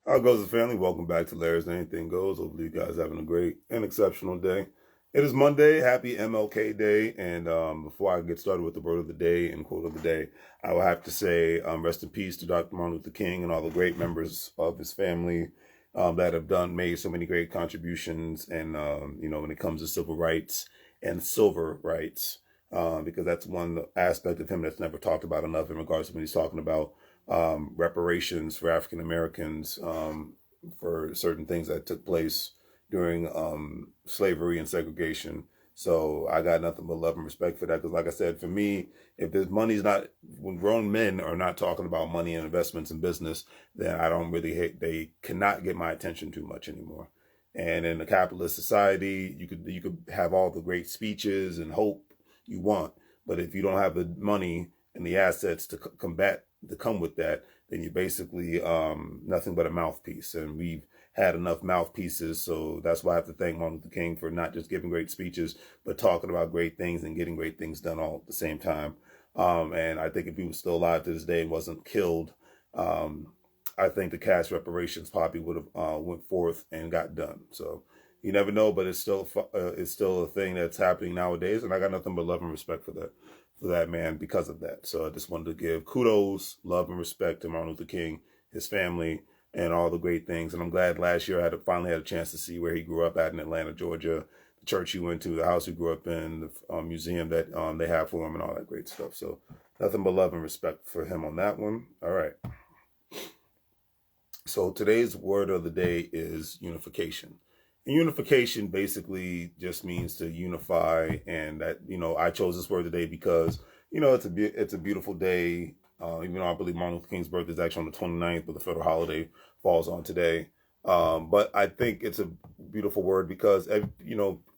How goes the family? Welcome back to Larry's Anything Goes. Hopefully you guys having a great and exceptional day. It is Monday. Happy MLK Day. And before I get started with the word of the day and quote of the day, I will have to say rest in peace to Dr. Martin Luther King and all the great members of his family that have made so many great contributions. And, when it comes to civil rights and silver rights, because that's one aspect of him that's never talked about enough in regards to when he's talking about reparations for African Americans for certain things that took place during slavery and segregation. So I got nothing but love and respect for that. Because like I said, for me, if there's money's not, when grown men are not talking about money and investments and business, then I don't really they cannot get my attention too much anymore. And in a capitalist society, you could have all the great speeches and hope you want, but if you don't have the money and the assets to come with that, then you're basically nothing but a mouthpiece. And we've had enough mouthpieces, so that's why I have to thank Martin Luther King for not just giving great speeches, but talking about great things and getting great things done all at the same time. And I think if he was still alive to this day and wasn't killed, I think the cash reparations probably would have went forth and got done. So you never know, but it's still a thing that's happening nowadays, and I got nothing but love and respect for that man because of that. So I just wanted to give kudos, love, and respect to Martin Luther King, his family, and all the great things. And I'm glad last year I finally had a chance to see where he grew up at in Atlanta, Georgia, the church he went to, the house he grew up in, the museum that they have for him, and all that great stuff. So nothing but love and respect for him on that one. All right. So today's word of the day is unification. And unification basically just means to unify, and that, I chose this word today because, it's a beautiful day. Even though I believe Martin Luther King's birthday is actually on the 29th, but the federal holiday falls on today. But I think it's a beautiful word because,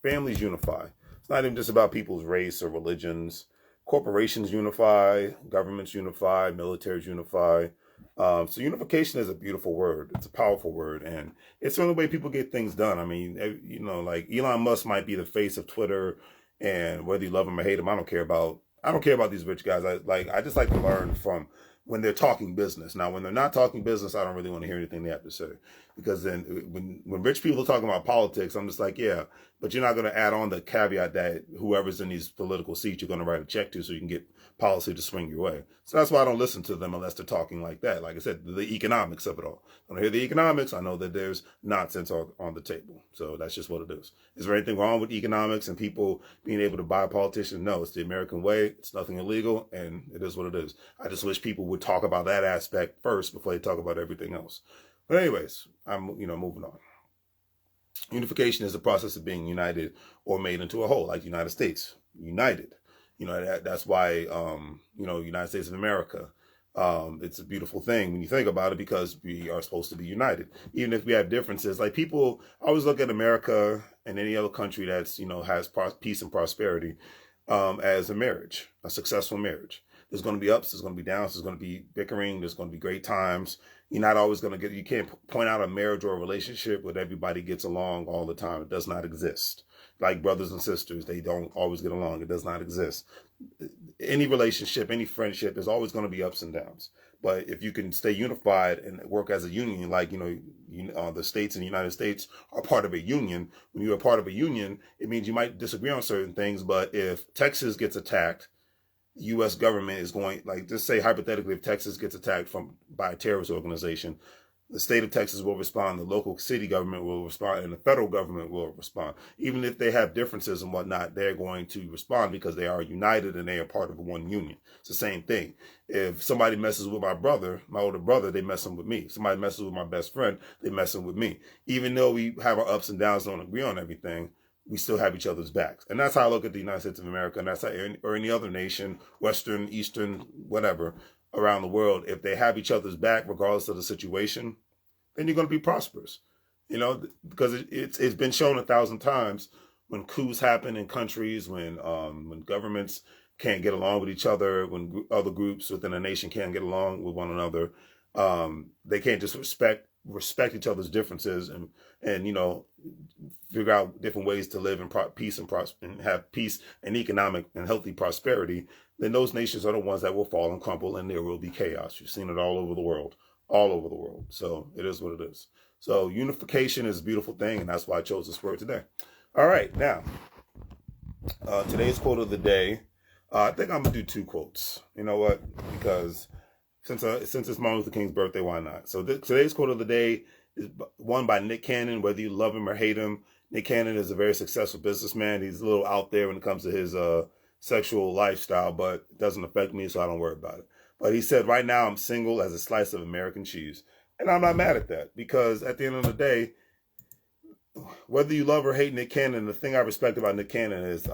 families unify. It's not even just about people's race or religions. Corporations unify, governments unify, militaries unify. So unification is a beautiful word. It's a powerful word, and it's the only way people get things done. I mean, like Elon Musk might be the face of Twitter, and whether you love him or hate him, I don't care about these rich guys. I just like to learn from when they're talking business. Now, when they're not talking business, I don't really want to hear anything they have to say, because then when rich people are talking about politics, I'm just like, yeah, but you're not going to add on the caveat that whoever's in these political seats, you're going to write a check to so you can get policy to swing your way. So that's why I don't listen to them unless they're talking like that. Like I said, the economics of it all. When I hear the economics, I know that there's nonsense on the table. So that's just what it is. Is there anything wrong with economics and people being able to buy politicians? No, it's the American way. It's nothing illegal, and it is what it is. I just wish people would talk about that aspect first before they talk about everything else. But anyways, I'm moving on. Unification is the process of being united or made into a whole, like the United States, united. That's why, United States of America, it's a beautiful thing when you think about it, because we are supposed to be united. Even if we have differences, like people always look at America and any other country that's, has peace and prosperity as a marriage, a successful marriage. There's going to be ups, there's going to be downs, there's going to be bickering, there's going to be great times. You're not always going to you can't point out a marriage or a relationship where everybody gets along all the time. It does not exist. Like brothers and sisters, they don't always get along. It does not exist. Any relationship, any friendship, there's always going to be ups and downs. But if you can stay unified and work as a union, like, the states in the United States are part of a union. When you're a part of a union, it means you might disagree on certain things. But if Texas gets attacked, the U.S. government is going, like, just say hypothetically, if Texas gets attacked by a terrorist organization, the state of Texas will respond, the local city government will respond, and the federal government will respond. Even if they have differences and whatnot, they're going to respond because they are united and they are part of one union. It's the same thing. If somebody messes with my brother, my older brother, they messing with me. If somebody messes with my best friend, they messing with me. Even though we have our ups and downs, don't agree on everything, we still have each other's backs. And that's how I look at the United States of America, and that's how, or any other nation, Western, Eastern, whatever, around the world. If they have each other's back, regardless of the situation, then you're going to be prosperous. Because it's been shown 1,000 times when coups happen in countries, when governments can't get along with each other, when other groups within a nation can't get along with one another, they can't just respect each other's differences and figure out different ways to live in peace and have peace and economic and healthy prosperity. Then those nations are the ones that will fall and crumble, and there will be chaos. You've seen it all over the world. all over the world. So it is what it is. So unification is a beautiful thing, and that's why I chose this word today. All right, now, today's quote of the day. I think I'm going to do 2 quotes. You know what? Because since it's Martin Luther King's birthday, why not? So today's quote of the day is one by Nick Cannon. Whether you love him or hate him, Nick Cannon is a very successful businessman. He's a little out there when it comes to his sexual lifestyle, but it doesn't affect me, so I don't worry about it. But he said, right now I'm single as a slice of American cheese. And I'm not mad at that, because at the end of the day, whether you love or hate Nick Cannon, the thing I respect about Nick Cannon is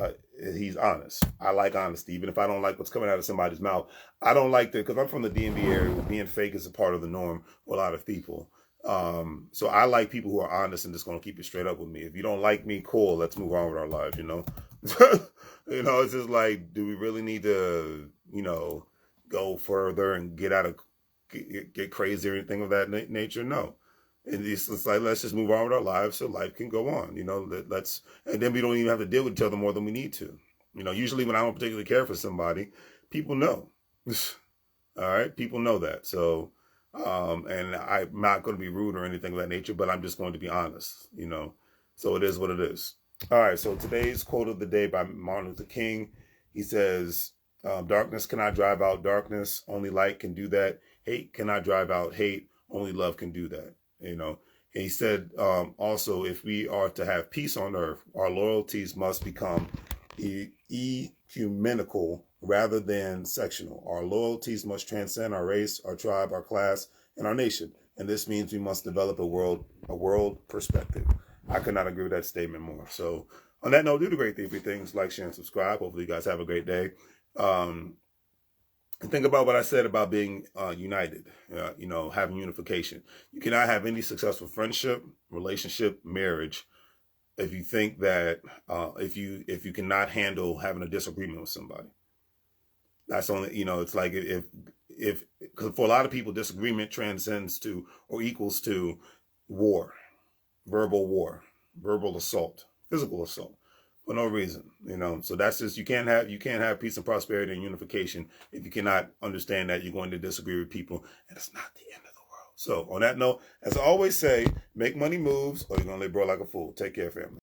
he's honest. I like honesty. Even if I don't like what's coming out of somebody's mouth, I don't like that, because I'm from the DMV area, where being fake is a part of the norm for a lot of people. So I like people who are honest and just going to keep it straight up with me. If you don't like me, cool, let's move on with our lives, you know? You know, it's just like, do we really need to, you know, go further and get crazy or anything of that nature? No. And it's like, let's just move on with our lives so life can go on, you know, and then we don't even have to deal with each other more than we need to. You know, usually when I don't particularly care for somebody, people know. All right. People know that. So, and I'm not going to be rude or anything of that nature, but I'm just going to be honest, you know, so it is what it is. All right. So today's quote of the day by Martin Luther King, he says, darkness cannot drive out darkness. Only light can do that. Hate cannot drive out hate. Only love can do that. You know, and he said, also, if we are to have peace on earth, our loyalties must become ecumenical rather than sectional. Our loyalties must transcend our race, our tribe, our class, and our nation. And this means we must develop a world perspective. I could not agree with that statement more. So on that note, do the great things, like, share, and subscribe. Hopefully you guys have a great day. And think about what I said about being united, you know, having unification. You cannot have any successful friendship, relationship, marriage if you think that if you cannot handle having a disagreement with somebody. That's only, you know, it's like because for a lot of people, disagreement transcends to or equals to war, verbal assault, physical assault. For no reason, you know. So that's just, you can't have peace and prosperity and unification if you cannot understand that you're going to disagree with people, and it's not the end of the world. So on that note, as I always say, make money moves, or you're gonna live broke like a fool. Take care, family.